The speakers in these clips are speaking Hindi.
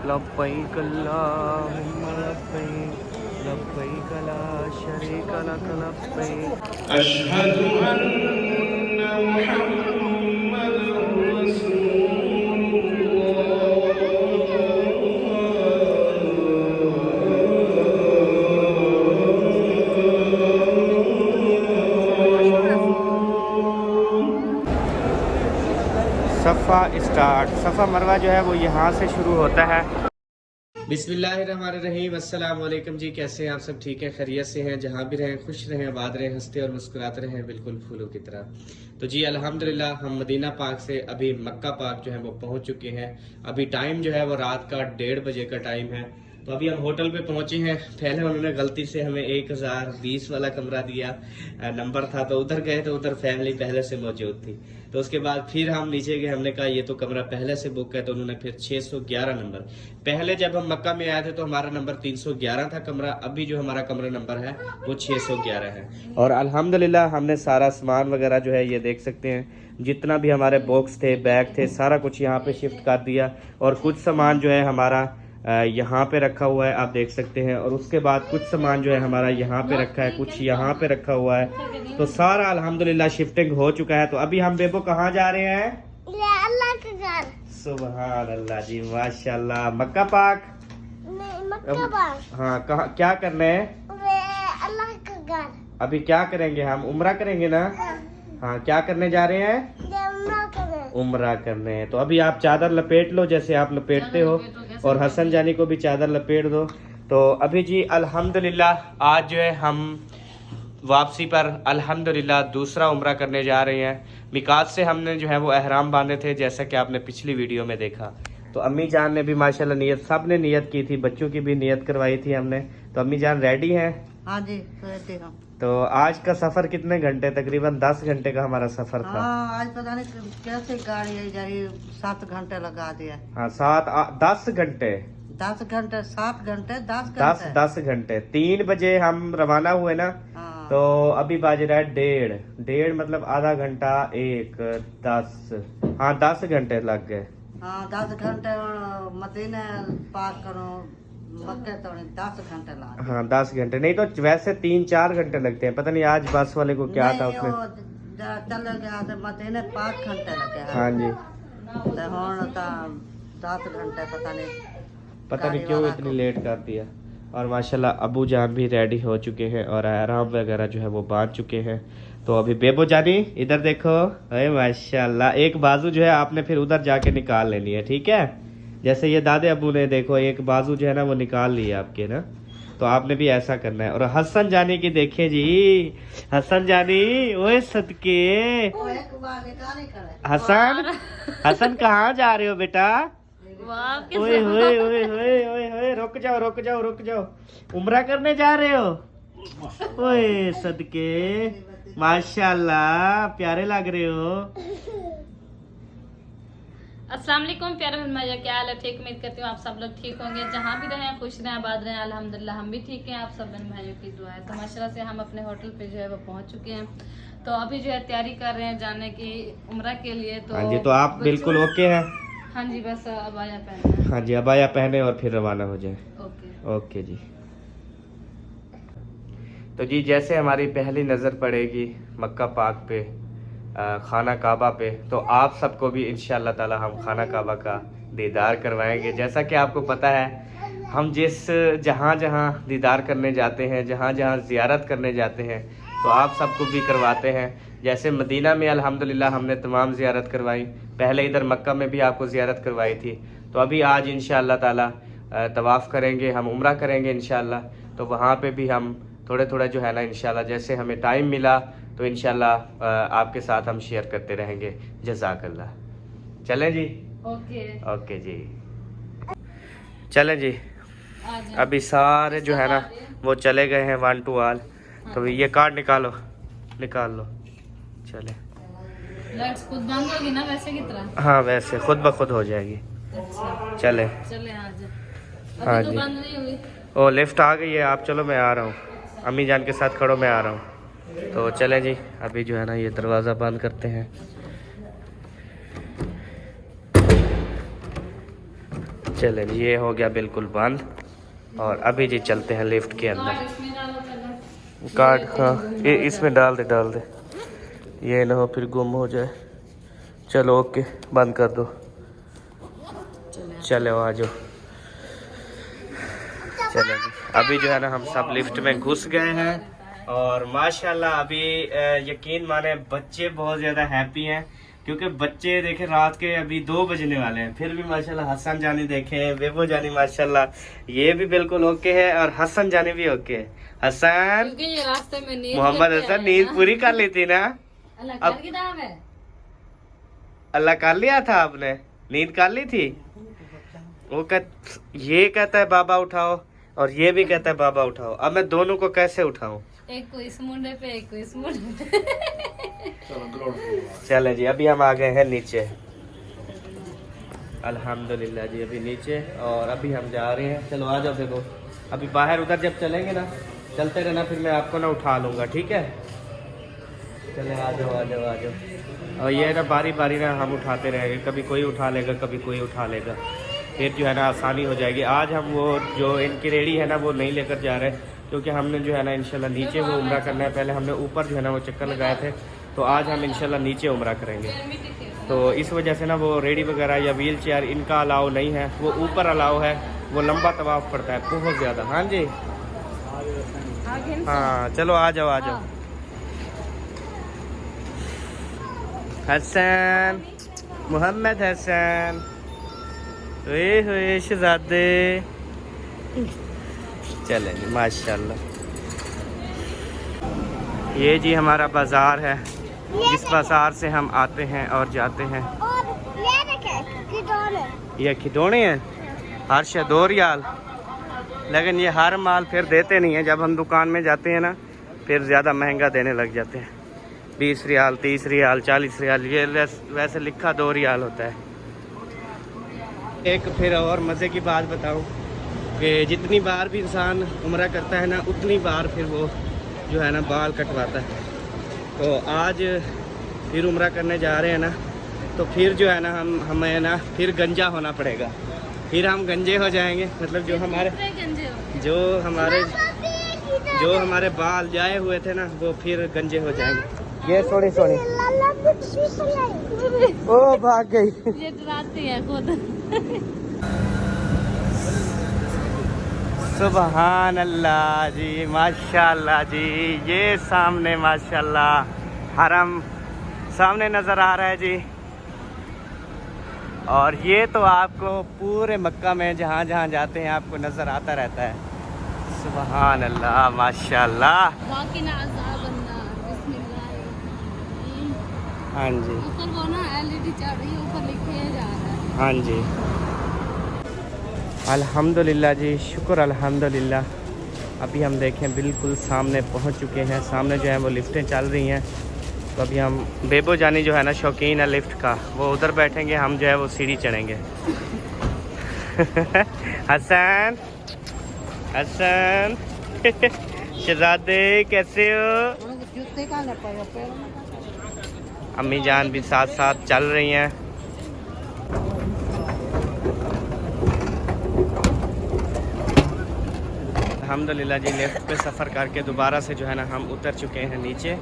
लब्बैक अल्लाहुम्मा लब्बैक लब्बैक ला शरीक लक लब्बैक अशहदु अन्ना मुहम्मदुर सफ़ा स्टार्ट। सफ़ा मरवा जो है वो यहाँ से शुरू होता है। बिस्मिल्लाहिर्रहमानिर्रहीम, अस्सलाम वालेकुम जी। कैसे हैं आप सब? ठीक है, खैरियत से हैं? जहाँ भी रहें खुश रहें, आबाद रहें, हंसते और मुस्कुराते रहें, बिल्कुल फूलों की तरह। तो जी अल्हम्दुलिल्लाह हम मदीना पाक से अभी मक्का पाक जो है वो पहुँच चुके हैं। अभी टाइम जो है वो रात का 1:30 बजे का टाइम है। तो अभी हम होटल पे पहुंचे हैं। पहले उन्होंने गलती से हमें 1020 वाला कमरा दिया, नंबर था, तो उधर गए तो उधर फैमिली पहले से मौजूद थी। तो उसके बाद फिर हम नीचे गए, हमने कहा ये तो कमरा पहले से बुक है, तो उन्होंने फिर 611 नंबर। पहले जब हम मक्का में आए थे तो हमारा नंबर 311 था कमरा, अभी जो हमारा कमरा नंबर है वो 611 है। और अल्हम्दुलिल्लाह हमने सारा सामान वगैरह जो है ये देख सकते हैं, जितना भी हमारे बॉक्स थे, बैग थे, सारा कुछ यहाँ पे शिफ्ट कर दिया। और कुछ सामान जो है हमारा यहाँ पे रखा हुआ है, आप देख सकते हैं। और उसके बाद कुछ सामान जो है हमारा यहाँ पे रखा है, कुछ यहाँ पे रखा हुआ है। तो सारा अल्हम्दुलिल्लाह शिफ्टिंग हो चुका है। तो अभी हम बेबो कहाँ जा रहे हैं? अल्लाह के घर। सुभान अल्लाह जी, माशाल्लाह। मक्का पाक? नहीं, मक्का पाक। हाँ, कहाँ क्या करना है? अल्लाह का घर। अभी क्या करेंगे हम? उम्रा करेंगे ना? हाँ, क्या करने जा रहे हैं? उम्रा करने हैं। तो अभी आप चादर लपेट लो जैसे आप लपेटते हो, और हसन जानी को भी चादर लपेट दो। तो अभी जी अल्हम्दुलिल्लाह आज जो है हम वापसी पर अल्हम्दुलिल्लाह दूसरा उम्रा करने जा रहे हैं। मिकात से हमने जो है वो एहराम बांधे थे, जैसा कि आपने पिछली वीडियो में देखा। तो अम्मी जान ने भी माशाल्लाह नियत, सब ने नियत की थी, बच्चों की भी नियत करवाई थी हमने। तो अम्मी जान रेडी हैं? हाँ जी, रेडी हूँ। तो आज का सफर कितने घंटे? तकरीबन 10 घंटे का हमारा सफर था। हाँ, आज पता नहीं कैसे गाड़ी आई जा रही, 7 घंटे लगा दिया। हाँ, 10 घंटे 10 घंटे 7 घंटे 10 घंटे 3 बजे हम रवाना हुए ना। हाँ। तो अभी बाज रहा है 1:30 मतलब आधा घंटा, 1 10, हाँ 10 घंटे लग गए। हाँ, 10 घंटे मदीना पार करो, मक्के तो 10 घंटे लगा। हाँ 10 घंटे नहीं तो वैसे 3-4 घंटे लगते हैं। पता नहीं आज बस वाले को क्या था उसमें। चले गया तो मदीना 5 घंटे लगे। हाँ जी, तो हुण तो 10 घंटे पता नहीं क्यों इतनी लेट कर दिया। और माशाल्लाह अबू जान भी रेडी हो चुके हैं और आराम वगैरह जो है वो बांध चुके हैं। तो अभी बेबो जानी इधर देखो, अरे माशाल्लाह एक बाजू जो है आपने फिर उधर जाके निकाल लेनी है, ठीक है? जैसे ये दादे अबू ने देखो एक बाजू जो है ना वो निकाल लिया आपके ना, तो आपने भी ऐसा करना है। और हसन जानी की देखिए जी, हसन जानी ओए सदके। हसन हसन कहाँ जा रहे हो बेटा? ओए होए ओए होए ओए होए, रुक जाओ रुक जाओ रुक जाओ, उम्रा करने जा रहे हो? ओए सदके, माशाल्लाह प्यारे लग रहे हो। अस्सलाम वालेकुम प्यारे भाई, क्या हाल है? ठीक, उम्मीद करती हूँ आप सब लोग ठीक होंगे, जहाँ भी रहें खुश रहें, आबाद रहें। अल्हम्दुलिल्लाह हम भी ठीक हैं, आप सब भाइयों की दुआ है। तो माशाल्लाह से हम अपने होटल पे जो है वो पहुँच चुके हैं। तो अभी जो है तैयारी कर रहे हैं जाने की उम्रा के लिए। तो हाँ जी, तो आप बिल्कुल ओके हैं? हाँ जी, बस अबाया पहने। हाँ जी, अबाया पहने और फिर रवाना हो जाए। ओके ओके जी। तो जी जैसे हमारी पहली नज़र पड़ेगी मक्का पाक पे, खाना काबा पे, तो आप सबको भी इंशाअल्लाह ताला हम खाना काबा का दीदार करवाएंगे। जैसा कि आपको पता है हम जिस जहाँ जहाँ दीदार करने जाते हैं, जहाँ जहाँ ज़ियारत करने जाते हैं, तो आप सबको भी करवाते हैं। जैसे मदीना में अल्हम्दुलिल्लाह हमने तमाम ज़ियारत करवाई, पहले इधर मक्का में भी आपको ज़ियारत करवाई थी। तो अभी आज इंशाअल्लाह ताला तवाफ़ करेंगे, हम उम्रा करेंगे इंशाअल्लाह। तो वहाँ पे भी हम थोड़े थोड़े जो है ना इंशाअल्लाह जैसे हमें टाइम मिला तो इंशाअल्लाह आपके साथ हम शेयर करते रहेंगे। जज़ाकल्लाह। चलें जी? ओके ओके जी, चलें जी। अभी सारे जो है ना वो चले गए हैं 1 to all। तो ये कार्ड निकालो, निकाल लो, चले। लाइट्स खुद बंद होगी ना वैसे की तरह? हाँ वैसे खुद ब खुद हो जाएगी। अच्छा चले चले आज। हाँ अभी तो जी। बंद नहीं हुई। ओ लिफ्ट आ गई है, आप चलो मैं आ रहा हूँ, अम्मी जान के साथ खड़ो, मैं आ रहा हूँ। तो चले जी, अभी जो है ना ये दरवाज़ा बंद करते हैं। चलें जी, ये हो गया बिल्कुल बंद। और अभी जी चलते हैं लिफ्ट के अंदर। कार्ड हाँ ये इसमें डाल दे, ये ना हो फिर गुम हो जाए। चलो ओके, बंद कर दो। चलो आ जाओ। चलो जी, अभी जो है ना हम सब लिफ्ट में घुस गए हैं। और माशाल्लाह अभी यकीन माने बच्चे बहुत ज़्यादा हैप्पी हैं, क्योंकि बच्चे देखे रात के अभी 2 बजने वाले हैं, फिर भी माशाल्लाह हसन जानी देखे, बेबो जानी माशाल्लाह ये भी बिल्कुल ओके है और हसन जानी भी ओके है। हसन ये रास्ते में नींद मोहम्मद हसन नींद पूरी कर ली थी ना? अब है अल्लाह कर लिया था आपने, नींद कर ली थी। वो ये कहता है बाबा उठाओ और ये भी कहता है बाबा उठाओ। अब मैं दोनों को कैसे उठाऊं? एक को इस मुंडे पे, एक को इस मुंडे पे। चले जी, अभी हम आ गए हैं नीचे। अल्हम्दुलिल्लाह जी अभी नीचे, और अभी हम जा रहे हैं। चलो आ जाओ। देखो अभी बाहर उधर जब चलेंगे ना, चलते रहना, फिर मैं आपको ना उठा लूँगा, ठीक है? चले आ जाओ आ जाओ आ जाओ। और ये ना बारी बारी ना हम उठाते रहेंगे, कभी कोई उठा लेगा कभी कोई उठा लेगा, फिर जो है ना आसानी हो जाएगी। आज हम वो जो इनकी रेडी है ना वो नहीं लेकर जा रहे, क्योंकि हमने जो है ना इंशाल्लाह नीचे वो उम्रा करना है। पहले हमने ऊपर जो है ना वो चक्कर लगाए थे, तो आज हम इंशाल्लाह नीचे उम्रा करेंगे। तो इस वजह से ना वो रेडी वगैरह या व्हील चेयर इनका अलाउ नहीं है, वो ऊपर अलाउ है। वो लंबा तवाफ पड़ता है बहुत ज़्यादा। हाँ जी हाँ चलो आ जाओ आ जाओ। हसन मोहम्मद हसन हुए शहजादे। चलें जी माशाल्लाह। ये जी हमारा बाज़ार है, जिस बाज़ार से हम आते हैं और जाते हैं। और ये देखें खिलौने, ये खिलौने हैं, हर शे 2 रियाल, लेकिन ये हर माल फिर देते नहीं है। जब हम दुकान में जाते हैं ना फिर ज़्यादा महंगा देने लग जाते हैं। 20 रियाल 30 रियाल 40 रियाल, ये वैसे लिखा 2 रियाल होता है। एक फिर और मज़े की बात बताऊं कि जितनी बार भी इंसान उम्रा करता है ना, उतनी बार फिर वो जो है ना बाल कटवाता है। तो आज फिर उम्रा करने जा रहे हैं ना, तो फिर जो है ना हमें ना फिर गंजा होना पड़ेगा, फिर हम गंजे हो जाएंगे। मतलब जो हमारे बाल जाए हुए थे ना वो फिर गंजे हो जाएंगे। ये सोनी ओ भाग गई, ये डराती है खुद। सुबहान अल्लाह जी माशाल्लाह जी। ये सामने माशाल्लाह हरम सामने नज़र आ रहा है जी। और ये तो आपको पूरे मक्का में जहाँ जहाँ जाते हैं आपको नज़र आता रहता है। सुबहान अल्लाह माशाल्लाह। हाँ जी ऊपर वो ना LED चल रही है, ऊपर लिखे जा रहा है। हाँ जी अल्हम्दुलिल्लाह जी, शुक्र अल्हम्दुलिल्लाह। अभी हम देखें बिल्कुल सामने पहुंच चुके हैं। सामने जो है वो लिफ्टें चल रही हैं। तो अभी हम बेबो जानी जो है ना शौकीन है लिफ्ट का, वो उधर बैठेंगे, हम जो है वो सीढ़ी चढ़ेंगे। हसन हसन शहजादे कैसे हो? जूते का लगा पे अम्मी जान भी साथ साथ चल रही हैं। अल्हम्दुलिल्लाह जी लिफ्ट पे सफ़र करके दोबारा से जो है ना हम उतर चुके हैं नीचे।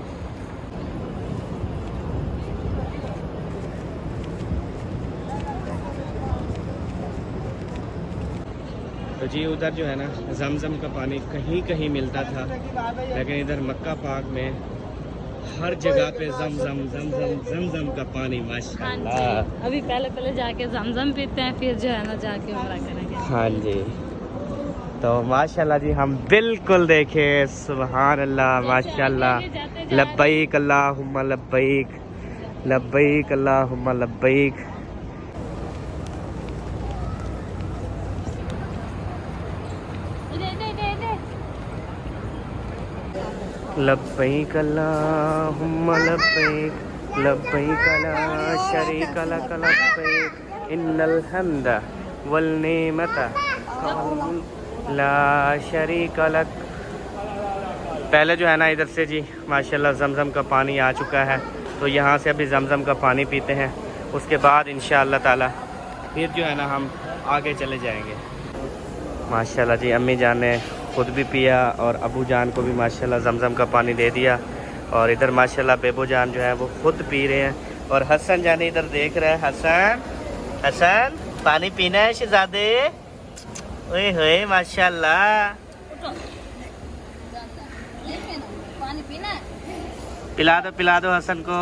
तो जी उधर जो है ना जमजम का पानी कहीं कहीं मिलता था, लेकिन इधर मक्का पाक में हर जगह पे जमजम का पानी माशाल्लाह। अभी पहले जाके जमजम पीते हैं, फिर जो है ना जाके उम्रा करेंगे। हाँ जी तो माशाल्लाह जी हम बिल्कुल देखे। सुभान अल्लाह माशाल्लाह। लब्बैक अल्लाहुम्मा लब्बैक, लब्बैक अल्लाहुम्मा लब्बैक। लब्बैक अल्लाहुम्मा लब्बैक, लब्बैक ला शरीका लक लब्बैक, इन्नल हम्दा वल निअमता ला शरीका लक। पहले जो है ना इधर से जी माशाल्लाह जमजम का पानी आ चुका है, तो यहाँ से अभी जमजम का पानी पीते हैं। उसके बाद इंशाअल्लाह ताला फिर जो है ना हम आगे चले जाएंगे। माशाल्लाह जी, अम्मी जान ने खुद भी पिया और अबू जान को भी माशाल्लाह जमजम का पानी दे दिया। और इधर माशाल्लाह बेबो जान जो है वो खुद पी रहे हैं। और हसन जान इधर देख रहे हैं। हसन, हसन पानी पीना है शहजादे? ओए होए माशाल्लाह, पानी पीना है? पिला दो हसन को।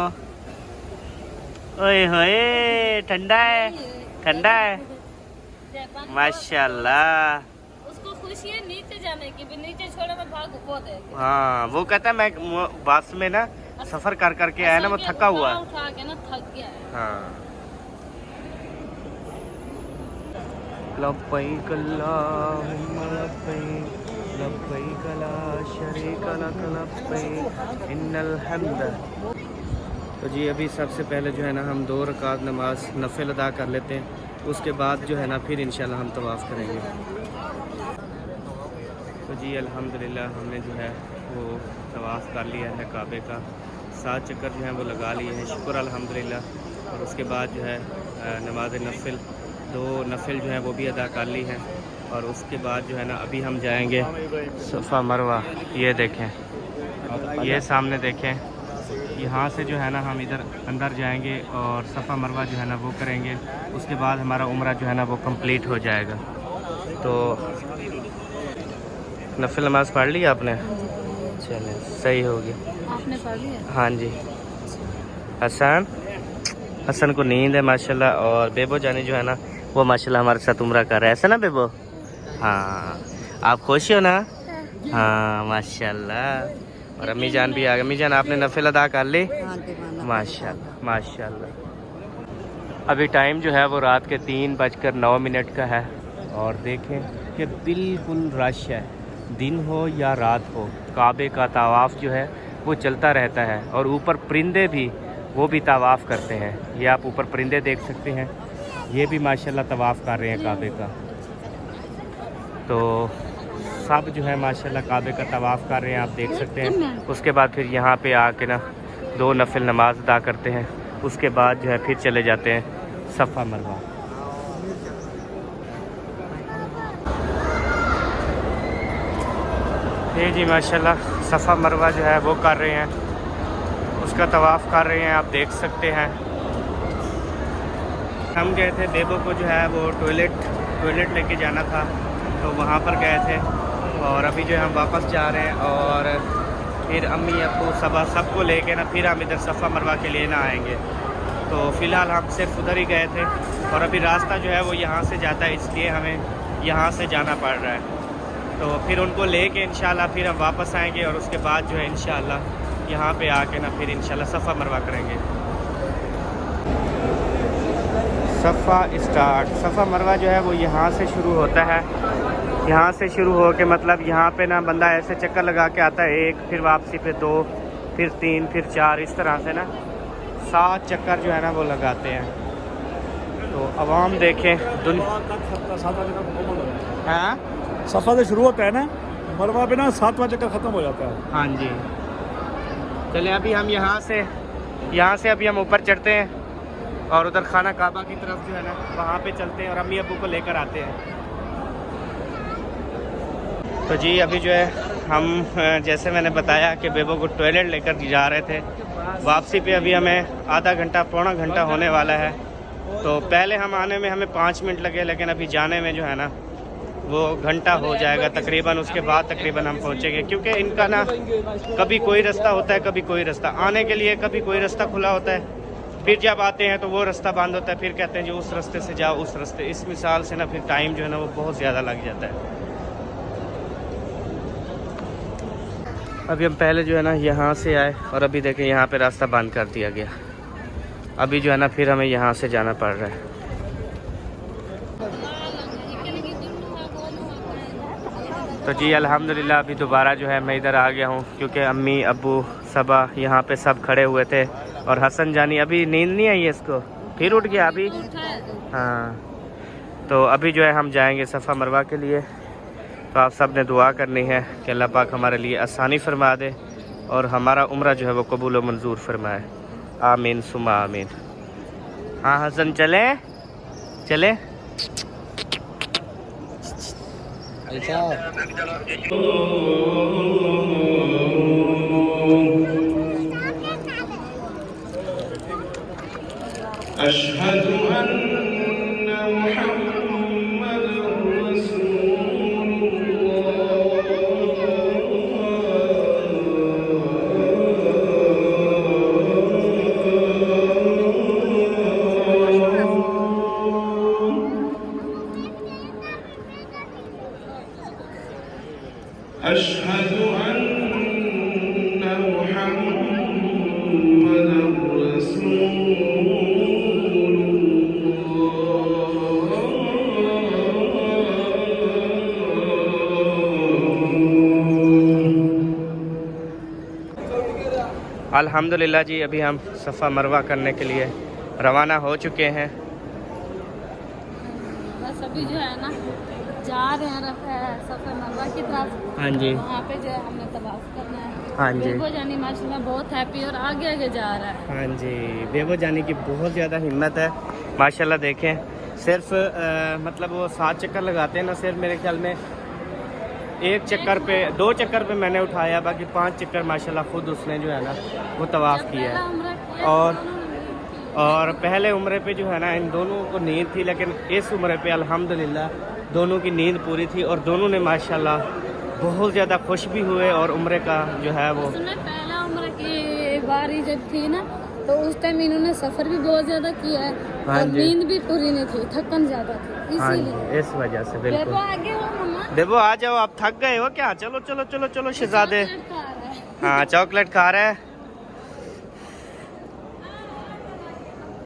ओए होए, ठंडा है, ठंडा है माशाल्लाह। उसको खुशी है नीचे जाने की, भी नीचे छोड़े में भाग को दे। हाँ, वो कहता है मैं बस में ना सफर कर करके आया ना, वो थका हुआ है। उठा के ना थक गया है। हाँ। लब्बैक अल्लाहुम्मा लब्बैक, लब्बैक ला शरीका लक लब्बैक इन्नल हम्द। तो जी अभी सबसे पहले जो है ना हम 2 रकात नमाज नफिल अदा कर लेते हैं। उसके बाद जो है ना फिर इंशाल्लाह हम तवाफ़ करेंगे। तो जी अल्हम्दुलिल्लाह हमने जो है वो तवाफ़ कर लिया है काबे का। 7 चक्कर जो है वो लगा लिए हैं, शुक्र अल्हम्दुलिल्लाह। और उसके बाद जो है नमाज नफिल 2 नफिल जो है वो भी अदा कर ली हैं। और उसके बाद जो है ना अभी हम जाएंगे सफ़ा मरवा। ये देखें, ये सामने देखें, यहाँ से जो है ना हम इधर अंदर जाएंगे और सफ़ा मरवा जो है ना वो करेंगे। उसके बाद हमारा उम्रा जो है ना वो कंप्लीट हो जाएगा। तो नफिल नमाज़ पढ़ ली आपने? चले, सही होगी। आपने पढ़ लिया? हाँ जी। हसन को नींद है माशाल्लाह। और बेबो जानी जो है ना वो माशाल्लाह हमारे साथ उम्रा कर रहा है, ऐसा ना बेबो? हाँ, आप खुश हो ना? हाँ माशाल्लाह। और अम्मी जान भी आ गई। अम्मी जान आपने नफिल अदा कर ली? माशाल्लाह माशाल्लाह। अभी टाइम जो है वो रात के 3:09 का है। और देखें कि बिल्कुल रश है, दिन हो या रात हो, काबे का तवाफ़ जो है वो चलता रहता है। और ऊपर परिंदे भी वो भी तवाफ़ करते हैं। ये आप ऊपर परिंदे देख सकते हैं, ये भी माशाल्लाह तवाफ़ कर रहे हैं काबे का। तो सब जो है माशाल्लाह काबे का तवाफ़ कर रहे हैं, आप देख सकते हैं। उसके बाद फिर यहाँ पे आके ना 2 नफिल नमाज अदा करते हैं। उसके बाद जो है फिर चले जाते हैं सफ़ा मरवा। ये जी माशाल्लाह सफ़ा मरवा जो है वो कर रहे हैं, उसका तवाफ़ कर रहे हैं, आप देख सकते हैं। हम गए थे बेबो को जो है वो टॉयलेट लेके जाना था, तो वहाँ पर गए थे। और अभी जो है हम वापस जा रहे हैं। और फिर अम्मी अब्बू सबको लेके ना फिर हम इधर सफ़ा मरवा के लिए ना आएंगे। तो फ़िलहाल हम सिर्फ उधर ही गए थे। और अभी रास्ता जो है वो यहाँ से जाता है, इसलिए हमें यहाँ से जाना पड़ रहा है। तो फिर उनको लेके इंशाल्लाह फिर हम वापस आएंगे। और उसके बाद जो है इंशाल्लाह यहाँ पे आके ना फिर इंशाल्लाह सफ़ा मरवा करेंगे। सफ़ा मरवा जो है वो यहाँ से शुरू होता है। यहाँ से शुरू हो के मतलब यहाँ पे ना बंदा ऐसे चक्कर लगा के आता है, 1, फिर वापसी पे 2, फिर 3, फिर 4, इस तरह से ना 7 चक्कर जो है ना वो लगाते हैं। तो अवाम देखें हाँ, सफ़ा से शुरू होता है ना, मरवा पे ना 7वां चक्कर ख़त्म हो जाता है। हाँ जी। चले अभी हम यहाँ से अभी हम ऊपर चढ़ते हैं और उधर खाना काबा की तरफ जो है ना वहाँ पे चलते हैं और अम्मी अब्बू को लेकर आते हैं। तो जी अभी जो है हम जैसे मैंने बताया कि बेबो को टॉयलेट लेकर जा रहे थे। वापसी पे अभी हमें आधा घंटा पौना घंटा होने वाला है। तो पहले हम आने में हमें 5 मिनट लगे, लेकिन अभी जाने में जो है ना वो घंटा हो जाएगा तकरीबन। उसके बाद तकरीबन हम पहुंचेंगे, क्योंकि इनका ना कभी कोई रास्ता होता है, कभी कोई रास्ता। आने के लिए कभी कोई रास्ता खुला होता है, फिर जब आते हैं तो वो रास्ता बंद होता है, फिर कहते हैं जो उस रास्ते से जाओ, उस रास्ते। इस मिसाल से ना फिर टाइम जो है ना वो बहुत ज़्यादा लग जाता है। अभी हम पहले जो है ना यहाँ से आए और अभी देखें यहाँ पे रास्ता बंद कर दिया गया। अभी जो है ना फिर हमें यहाँ से जाना पड़ रहा है। तो जी अल्हम्दुलिल्लाह अभी दोबारा जो है मैं इधर आ गया हूँ, क्योंकि अम्मी अब्बू सबा यहाँ पे सब खड़े हुए थे। और हसन जानी अभी नींद नहीं आई है इसको, फिर उठ गया अभी। हाँ, तो अभी जो है हम जाएंगे सफ़ा मरवा के लिए। तो आप सब ने दुआ करनी है कि अल्लाह पाक हमारे लिए आसानी फरमा दे और हमारा उम्रा जो है वो कबूल व मंजूर फरमाए। आमीन सुमा आमीन। हाँ हसन चलें, चले अशहदु अन्ना मुहम्मदुर रसूलुल्लाह अशहदु अन्ना मुहम्मदुर अल्हम्दुलिल्लाह जी अभी हम सफ़ा मरवा करने के लिए रवाना हो चुके हैं। बस अभी जो है ना जा रहे हैं सफर मरवा की तरफ। हाँ जी वहाँ पे जो है हमने तवाफ करना है। हाँ जी बेबो जानी माशाल्लाह बहुत हैप्पी और आगे आगे जा रहा है। हाँ जी बेबो जाने की बहुत ज़्यादा हिम्मत है माशाल्लाह। देखें सिर्फ मतलब वो 7 चक्कर लगाते हैं ना, सिर्फ मेरे ख्याल में 1 चक्कर पे 2 चक्कर पे मैंने उठाया, बाकी 5 चक्कर माशाल्लाह खुद उसने जो है ना वो तवाफ़ किया है। और पहले उम्रे पे जो है ना इन दोनों को नींद थी, लेकिन इस उम्रे पे अल्हम्दुलिल्लाह दोनों की नींद पूरी थी और दोनों ने माशाल्लाह बहुत ज़्यादा खुश भी हुए और उम्रे का जो है वो पहला उम्र की बारी जब थी ना तो उस टाइम इन्होंने सफर भी बहुत ज्यादा किया है हाँ और जी। नींद भी पूरी नहीं थी, थकन ज्यादा थी हाँ इसीलिए। जी इस वजह से बेबो बिल्कुल। आगे हो मम्मा। देखो आ जाओ, आप थक गए हो क्या? चलो चलो चलो चलो शहजादे। चॉकलेट खा रहा है। हाँ चॉकलेट खा रहा है।